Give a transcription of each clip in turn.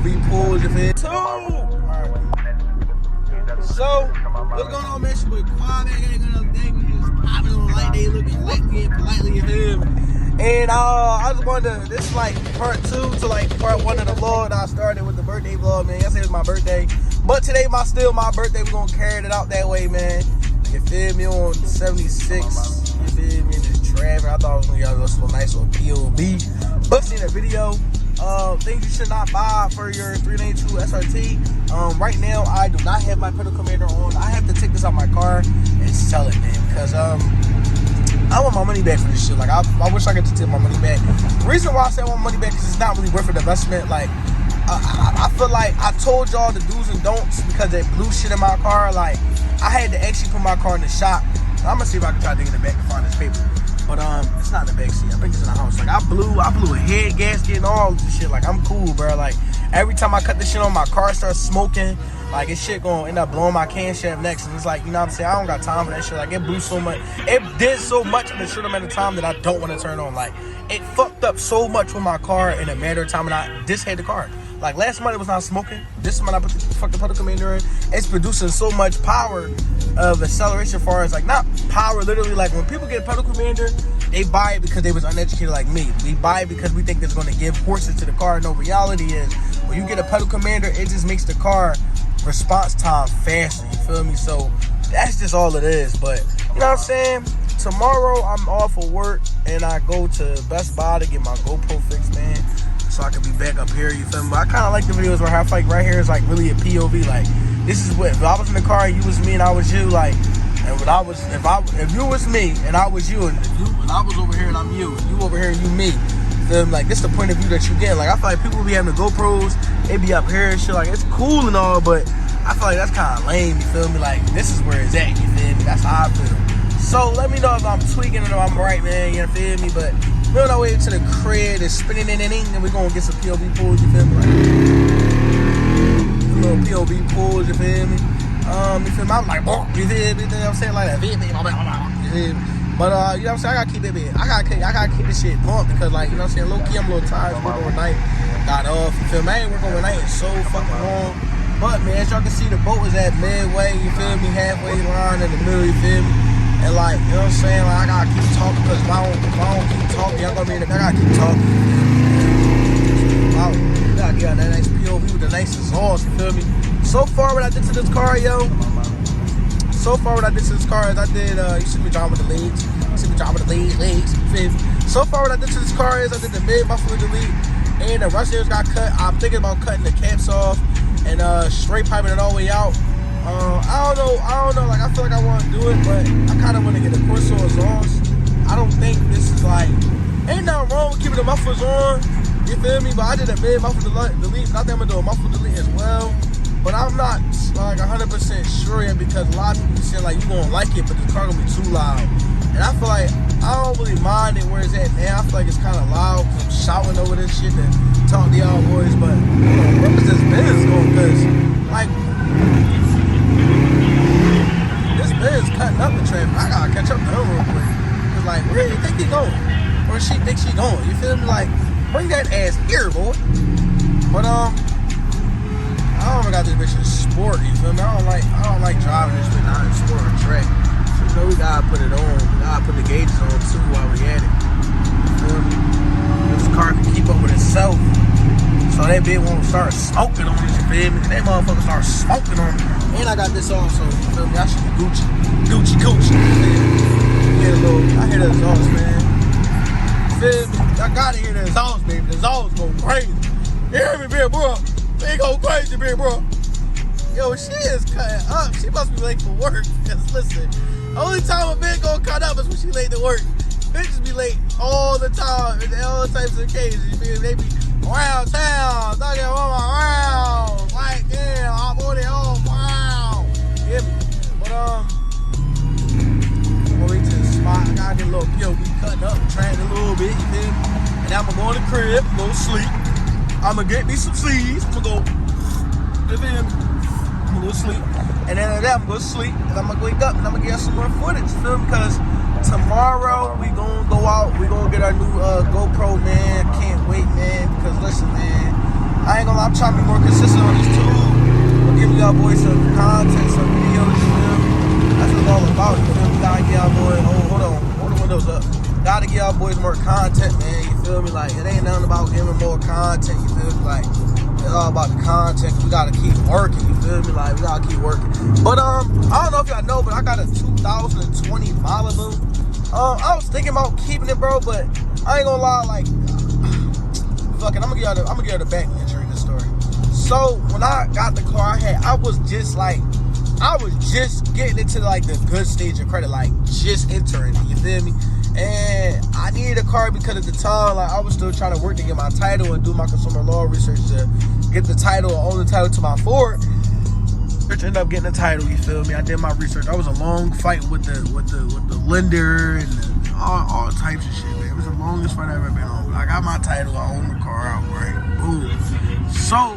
POV pulls, you feel? Two! Alright. So, what's going on, man? It's your boy Quad, man. Ain't gonna thing. We just popping on the light. They looking lightly and politely, you feel me? And I just wanted to, this is like part 2 to like part 1 of the vlog that I started with the birthday vlog, man. Yesterday was my birthday. But today still my birthday. We're gonna carry it out that way, man. You feel me? On 76. You feel me? In the traffic. I thought I was gonna get a little nice little POV. But seeing the video, things you should not buy for your 392 SRT. Right now, I do not have my pedal commander on. I have to take this out my car and sell it, man. Because, I want my money back for this shit. Like, I wish I could take my money back. The reason why I say I want money back is it's not really worth an investment. Like, I feel like I told y'all the do's and don'ts because they blew shit in my car. Like, I had to actually put my car in the shop. I'm gonna see if I can try to dig in the back and find this paper. But it's not in the back seat. I think it's in the house. Like, I blew a head gasket and all this shit. Like, I'm cool, bro. Like, every time I cut this shit on, my car starts smoking. Like, this shit gonna end up blowing my camshaft next. And it's like, you know what I'm saying? I don't got time for that shit. Like, it blew so much. It did so much in a short amount of time that I don't want to turn on. Like, it fucked up so much with my car in a matter of time. And I just had the car. Like, last month it was not smoking. This month I put the fucking pedal commander in. It's producing so much power of acceleration as far as, like, not power literally. Like, when people get a pedal commander, they buy it because they was uneducated like me. We buy it because we think it's going to give horses to the car. No, reality is, when you get a pedal commander, it just makes the car response time faster, you feel me? So that's just all it is. But you know what I'm saying, tomorrow I'm off of work and I go to Best Buy to get my GoPro fixed, man, so I can be back up here, you feel me? But I kind of like the videos where I feel like right here is like really a POV. Like, this is what, if I was in the car and you was me and I was you, like, and when I was, if you was me and I was you, and I was over here and I'm you, and you over here and you me, feel me? Like, this the point of view that you get. Like, I feel like people be having the GoPros, they be up here and shit. Like, it's cool and all, but I feel like that's kind of lame, you feel me? Like, this is where it's at, you feel me? That's how I feel. So, let me know if I'm tweaking or if I'm right, man, you feel me? But we're on our way to the crib, it's spinning in and we're going to get some POV pulls, you feel me? Like, a little POV pulls, you feel me? You feel me? I'm like, oh, you feel me? You know what I'm saying? Like that, you feel me? But, you know what I'm saying? I gotta keep it big. I gotta keep this shit pumped because, like, you know what I'm saying? Low key, I'm a little tired. I'm working overnight. Got off, you feel me? I ain't working overnight in so fucking long. But, man, as y'all can see, the boat is at midway, you feel me? Halfway line in the middle, you feel me? And, like, you know what I'm saying? Like, I gotta keep talking because if I don't keep talking, y'all gonna be in the back. I gotta keep talking. Wow. You gotta get out that nice POV with the nice exhaust, you feel me? So far, what I did to this car, yo. So far, what I did to this car is I did, you see me driving with the legs. You see me driving with the legs, you feel me? So far, what I did to this car is I did the mid-muffler delete and the rush ears got cut. I'm thinking about cutting the caps off and straight piping it all the way out. I don't know. Like, I feel like I want to do it, but I kind of want to get a Corso exhaust. I don't think this is like, ain't nothing wrong with keeping the mufflers on, you feel me? But I did a mid-muffler delete, and I think I'm going to do a muffler delete as well. But I'm not like 100% sure yet because a lot of people say like you gonna like it, but the car gonna be too loud. And I feel like I don't really mind it where it's at now. I feel like it's kind of loud because I'm shouting over this shit to talk to y'all boys. But you know, where is this Benz going? Because like this Benz cutting up the traffic. I gotta catch up to her real quick. Cause like where do you think he going? Where she think she going? You feel me? Like bring that ass here, boy. But I don't got this bitch in sport, you feel me? I don't like driving this bitch not in sport or track. So you know we gotta put it on. We gotta put the gauges on too while we at it. You feel me? This car can keep up with itself. So that bitch won't start smoking on this, you feel me? That motherfucker start smoking on me. And I got this also, you feel me? I should be Gucci. Gucci. I hear the exhaust, man. You feel me? I gotta hear the exhaust, baby. The exhaust go crazy. You hear me, big bro? They go crazy, big bro. Yo, she is cutting up. She must be late for work. Because listen, only time a bitch gonna cut up is when she late to work. Bitches be late all the time in all types of occasions. You feel me? They be around town, talking around. Like, damn, I'm on it all. Wow. You hear me? But, I'm gonna wait to the spot. I gotta get a little POV cutting up, trying a little bit. You feel me? And then I'm gonna go in the crib, go to sleep. I'm gonna get me some sleeves. I'm gonna go, you feel me? I'm gonna go to sleep. And then after that, I'm gonna go to sleep. And I'm gonna wake up and I'm gonna get some more footage, you feel me? Because tomorrow we gonna go out. We gonna get our new GoPro, man. Can't wait, man. Because listen, man, I ain't gonna lie, I'm trying to be more consistent on this too. I'm giving y'all boys some content, some videos, you feel me? That's what it's all about, you feel me? Gotta get y'all boys, hold the windows up. Gotta get y'all boys more content, man, you feel me? Like, it ain't nothing about giving more content, you feel me? Like, it's all about the content. We gotta keep working, you feel me? Like, we gotta keep working. But, I don't know if y'all know, but I got a 2020 Malibu. I was thinking about keeping it, bro, but I ain't gonna lie, like, fuck it, I'm gonna give y'all the back entry in this story. So, when I got the car I was just getting into, like, the good stage of credit, like, just entering it, you feel me? And I needed a car because at the time, like, I was still trying to work to get my title and do my consumer law research to get the title or own the title to my Ford. Ended up getting the title, you feel me? I did my research. I was a long fight with the lender and all types of shit, man. It was the longest fight I've ever been on. But I got my title, I own the car outright. Boom. So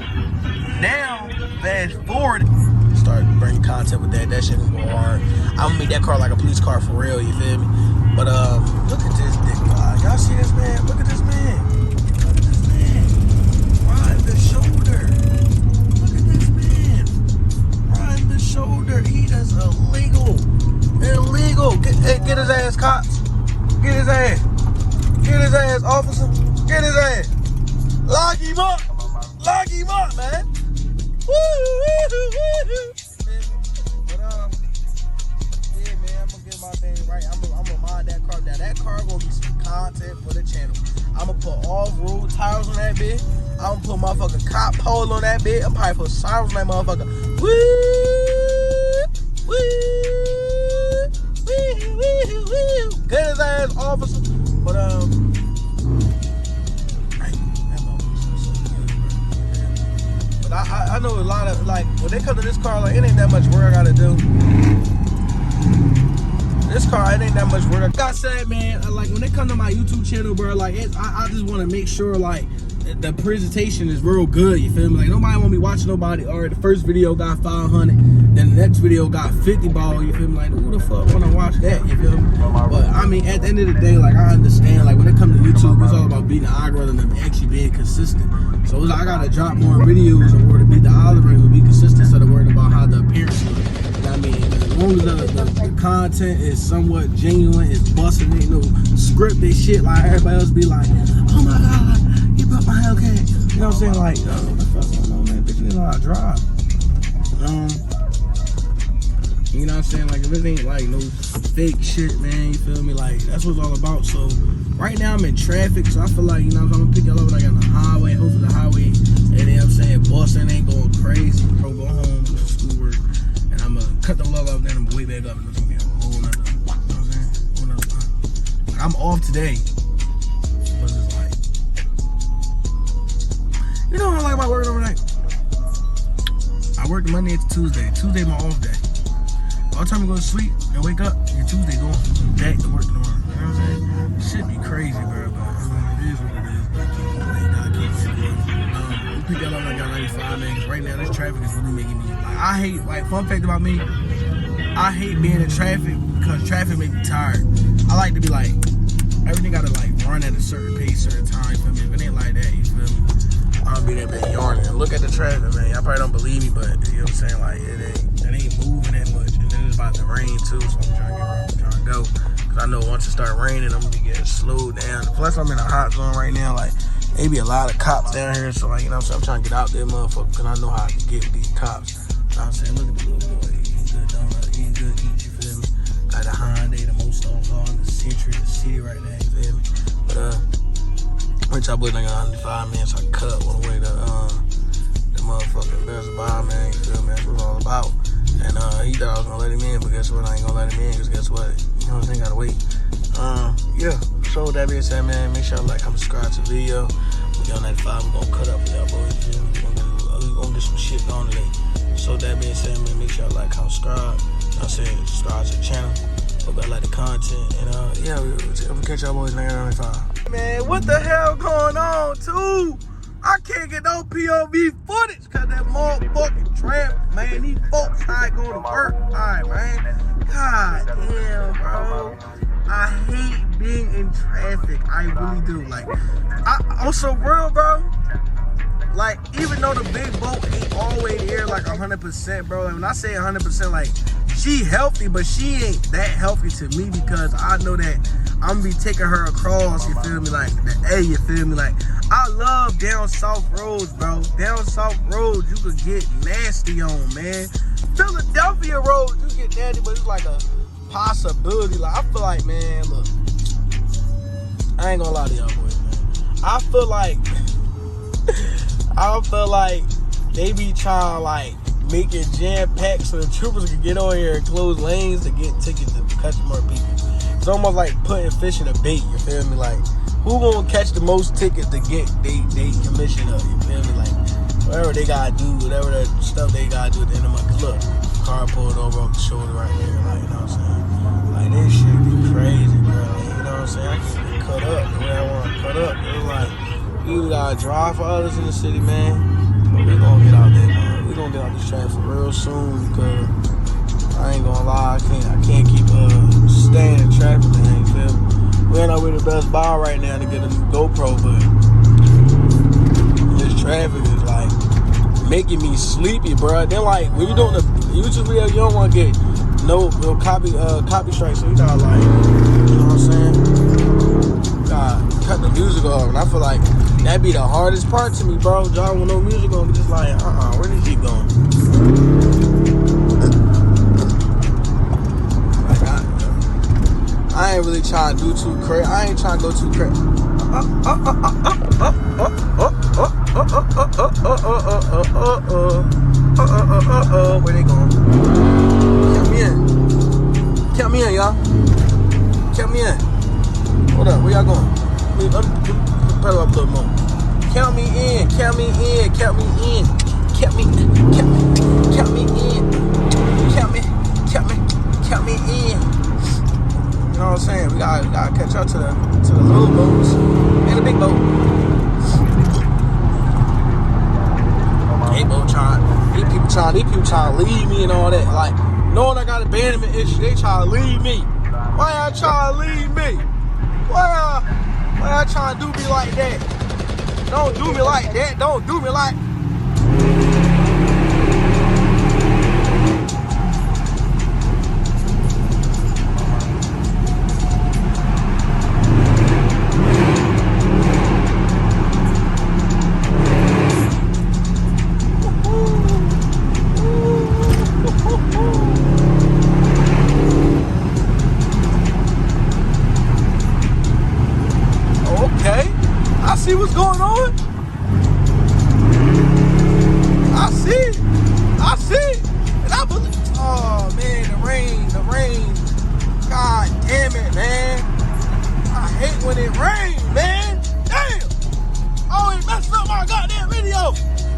now, fast forward, start bringing content with that. That shit gonna go hard. I'm gonna make that car like a police car for real, you feel me? But look at this dick, y'all see this man? Look at this man. Look at this man. Ride the shoulder. Look at this man. Ride the shoulder. He is illegal. Illegal. Get his ass, cops. Get his ass. Get his ass, officer. Get his ass. Lock him up. Lock him up, man. Woo, woo, woo. But yeah, man, I'm gonna get my thing right. I'm gonna mod that car. Now that car gonna be some content for the channel. I'm gonna put off-road tires on that bitch. I'm gonna put motherfucking cop pole on that bitch. I'm probably put sirens on that motherfucker. Woo, woo, woo, woo, woo. Get his ass, officer. But I know a lot of, like, when they come to this car, like, it ain't that much work I gotta do. This car, it ain't that much work. Like I said, man, like, when they come to my YouTube channel, bro, like, I just want to make sure, like, the presentation is real good, you feel me? Like, nobody want me watching nobody. All right, the first video got 500, then the next video got 50 ball, you feel me? Like, who the fuck want to watch that, you feel me? But, I mean, at the end of the day, like, I understand, like, when it comes to YouTube, it's all about beating the algorithm and actually being consistent. So, it's like, I got to drop more videos in order to beat the algorithm and be consistent instead of worrying about how the appearance looks. You know what I mean? As long as the content is somewhat genuine, it's busting, ain't no scripted shit like everybody else be like, oh my God, he brought my Hellcat. You know what I'm saying? Like, what the fuck going on, man? Bitch, you know how I drive. You know what I'm saying? Like, if it ain't like no fake shit, man, you feel me? Like, that's what it's all about. So, right now I'm in traffic, so I feel like, you know, I'm gonna pick y'all up like on the highway, hopefully the highway, and you know what I'm saying, Boston ain't going crazy. Bro, go home, go to schoolwork, and I'm gonna cut the vlog off, then I'm gonna way back up, and it's gonna be a whole nother, you know what I'm saying? Whole nother time. Like, I'm off today. But it's like, you know what I like about working overnight? I work Monday to Tuesday. Tuesday my off day. All the time you go to sleep and wake up, your Tuesday going back to work tomorrow. You know what I'm saying? Shit be crazy, bro. But I mean, it is what it is. But gotta keep it going. We pick that up like I 95, man. 'Cause right now this traffic is really making me, like, I hate, like, fun fact about me, I hate being in traffic because traffic makes me tired. I like to be like, everything gotta like run at a certain pace, certain time, you feel me? If it ain't like that, you feel me? I'll be there bit yarning. And look at the traffic, man. Y'all probably don't believe me, but you know what I'm saying? Like, it ain't moving that much. And then it's about to rain too, so I'm trying to go. Cause I know once it start raining, I'm gonna be getting slowed down. Plus I'm in a hot zone right now, like, there be a lot of cops down here, so like, you know what I'm saying? I'm trying to get out there, motherfucker, cause I know how I can get with these cops. You know what I'm saying? Look at the little boy, he ain't good donut, he ain't good eat, you feel me? Got the Hyundai, the most stones all in the city right now, you feel me? But which I boys like 95, man, so I cut one way the motherfucking Best Buy, man, you feel me? That's what it's all about. And he thought I was gonna let him in, but guess what? I ain't gonna let him in, cause guess what? You know what I'm saying? Gotta wait. Yeah. So with that being said, man, make sure you like, comment, subscribe to the video. We on 95, we're gonna cut up with y'all boys. We're gonna get some shit going today. So with that being said, man, make sure you like, comment, subscribe. I'm saying subscribe to the channel. Hope y'all like the content. And yeah, we'll catch y'all boys later on 95. Man, what the hell going on, too? I can't get no POV footage because that motherfucking traffic, man. These folks try to go to work. Alright, man. God damn, bro. I hate being in traffic. I really do. Like, I'm so real, bro. Like, even though the big boat ain't always here like 100%, bro. Like when I say 100%, like she healthy, but she ain't that healthy to me because I know that I'm gonna be taking her across, you feel me, like the A, you feel me, like I love down south roads, bro. Down south roads, you could get nasty on, man. Philadelphia roads, you get nasty, but it's like a possibility. Like I feel like, man, look, I ain't gonna lie to y'all boys, man. I feel like they be trying to like make it jam packed so the troopers can get on here and close lanes to get tickets to catch more people. It's almost like putting fish in a bait, you feel me? Like, who gonna catch the most tickets to get they commission up, you feel me? Like, whatever they gotta do, whatever the stuff they gotta do at the end of the month. Look, car pulled over off the shoulder right there, like, you know what I'm saying? Like, this shit be crazy, bro. Like, you know what I'm saying? I can get cut up the way I want to cut up. It's like, you gotta drive for others in the city, man. But we gonna get out there, man. We gonna get out this track for real soon because I ain't gonna lie, I can't keep staying in traffic, man, you feel me? We ain't over the Best Buy right now to get a new GoPro, but this traffic is like making me sleepy, bro. Then like when you doing the YouTube video, you don't want to get no copy strike, so you gotta like, you know what I'm saying? Gotta cut the music off, and I feel like that'd be the hardest part to me, bro. Driving with no music on, just like, where did he going? I ain't really trying to do too crazy. I ain't trying to go too crazy. Where they going? Count me in, y'all. Count me in. Hold up, where y'all going? Let me pedal up a little more. Count me in. Count me in. Count me in. Count me in. Count me in. You know what I'm saying? We gotta catch up to the little boats and the big boat. These people trying to leave me and all that. Like, knowing I got abandonment issue, they trying to leave me. Why y'all trying to leave me? Why y'all trying to do me like that? Don't do me like that. Don't do me like. See what's going on? I see. And I believe. Oh man, the rain. God damn it, man. I hate when it rains, man. Damn. Oh, it messed up my goddamn video.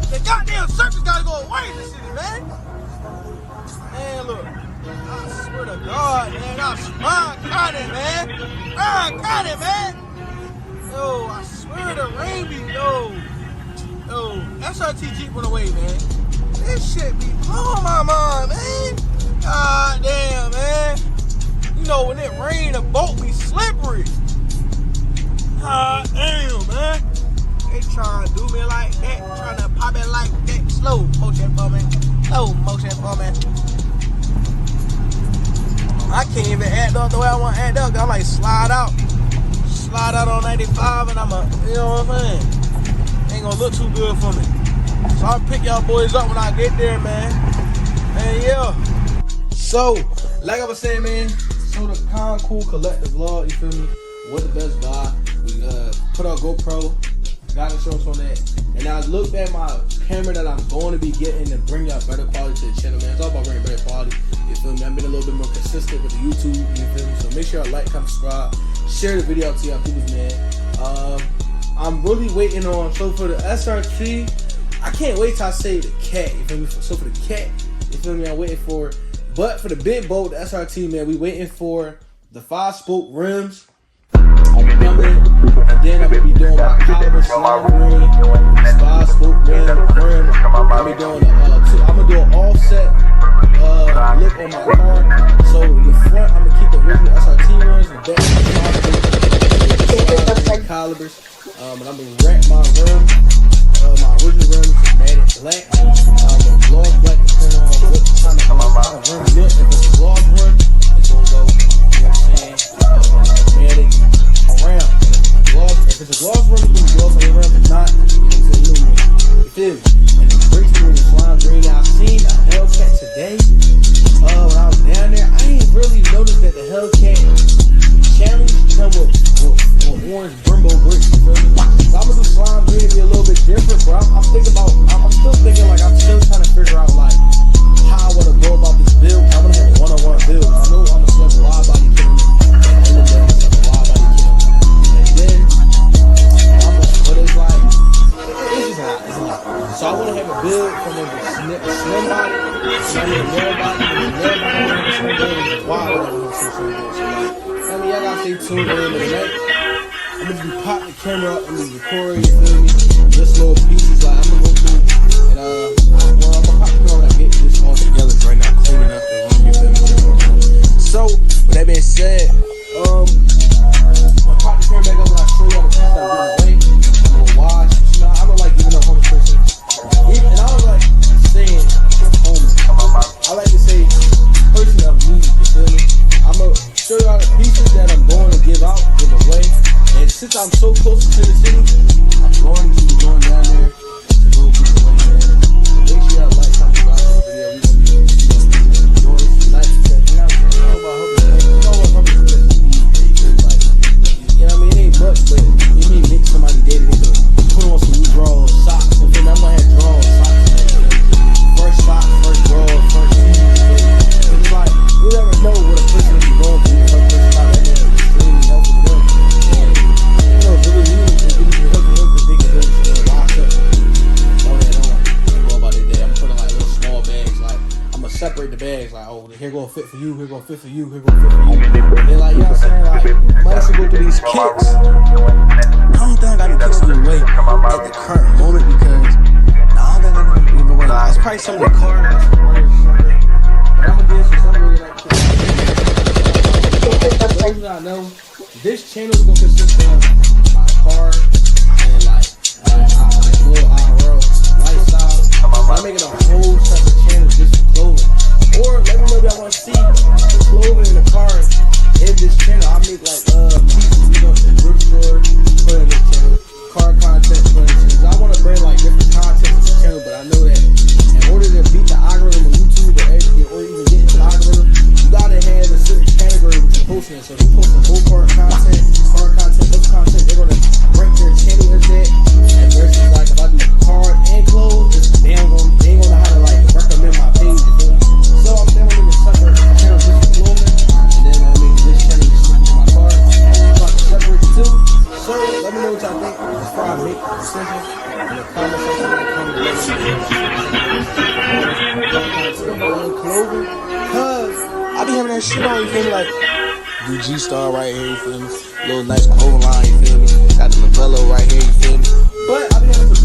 The goddamn circus gotta go away in the city, man. Man, look. I swear to God, man. I got it, man. I got it, man. Yo, I swear the rain be, yo, SRT Jeep went away, man. This shit be blowing my mind, man. God damn, man. You know, when it rain, the boat be slippery. God damn, man. They trying to do me like that, trying to pop it like that. Slow motion for me. I can't even act up the way I want to act up. I like slide out on 95 and you know what I'm saying? Ain't gonna look too good for me. So I'll pick y'all boys up when I get there, man. And yeah. So, like I was saying, man, so the Cool Collective vlog, you feel me? With the Best Buy. We put our GoPro, got insurance on that. And I looked at my camera that I'm going to be getting to bring y'all better quality to the channel, man. It's all about bringing better quality. You feel me? I've been a little bit more consistent with the YouTube, you feel me? So make sure y'all like, comment, subscribe. Share the video out to y'all people, man. I'm really waiting on, so for the SRT, I can't wait till I say the cat, you feel me? So for the cat, you feel me, I'm waiting for it. But for the big boat, the SRT, man, we waiting for the 5-spoke rims. And then I'm gonna be doing my caliber slider rim, 5-spoke rim. I'm gonna do an offset look on my car. So the front, I'm gonna keep the original SRT rims, the back, calibers. And I'm gonna wrap my rim, my original rims So I want to have a build from a slim body, so I need a narrow body, and a narrow body I want to have a slim build, and a wide body I want to have a slim build. So like, I mean, y'all gotta stay tuned in the night. I'm gonna be pop the camera up, I'm gonna be recording, you feel me? Just little pieces, like I'm gonna go through, and I'm gonna pop the camera when I get this all together right now, cleaning up the room, you feel me? So, with that being said, I'm gonna pop the camera back up when I show y'all the pieces that I'm doing away. I'm gonna wash, you know, I don't like giving up homeless person. And I don't like saying homeless. I like to say person of need, you feel me? I'm gonna show y'all the pieces that I'm going to give out, give away. And since I'm so close to the city, I'm going to be going down there to go give away, man. So make sure y'all like, comment, watch this video. We gonna be doing this tonight because you know about helping, you know what helping people that need, like, you know what I mean? It ain't much, but it may make somebody day to day to put on some new drawers, socks, and then I'm gonna have drawers, socks, first socks, first drawers, first shoes. It's like you never know what a person is going through. Her personality is extremely helpful to them, and you know, really need to help them because they can go to the wash up. Oh yeah, don't go about it there. I'm putting like little small bags, like I'm gonna separate the bags, like oh here gonna fit for you, here gonna fit for you, here gonna fit for you. And like you know what I'm saying, like I might have to go through these kicks. I don't think I got any kicks to give away at the current moment because I don't think I got any to give away. It's probably some of the cars. But I'm gonna give some stuff really like this. For those that I know, this channel is gonna consist of my car and like little IRL lifestyle. So I'm making a whole separate channel just for clothing. Or let me know if y'all want to see the clothing and the cars in this channel. I make like pieces, you know, from thrift store, put in this channel, car content, put in this channel. I want to bring like different content to this channel, but I know that in order to beat the algorithm on YouTube or anything, or even get into the algorithm, you gotta have a certain category which you're posting in. So if you post a whole car content, book content, they're gonna rank their channel as that. And versus like if I do cars and clothes, they ain't gonna know how to like recommend my page. You feel me? So I'm saying I'm gonna separate the channel just for clothing, and then I'm making this channel just for my car. So I can separate the two. So let me know what y'all think before I make the decision in the comment section. Clothing, cause I be having that shit on, you feel me? Like the G-Star right here, you feel me? Little nice clothing line, you feel me? Got the Novello right here, you feel me? But I be having some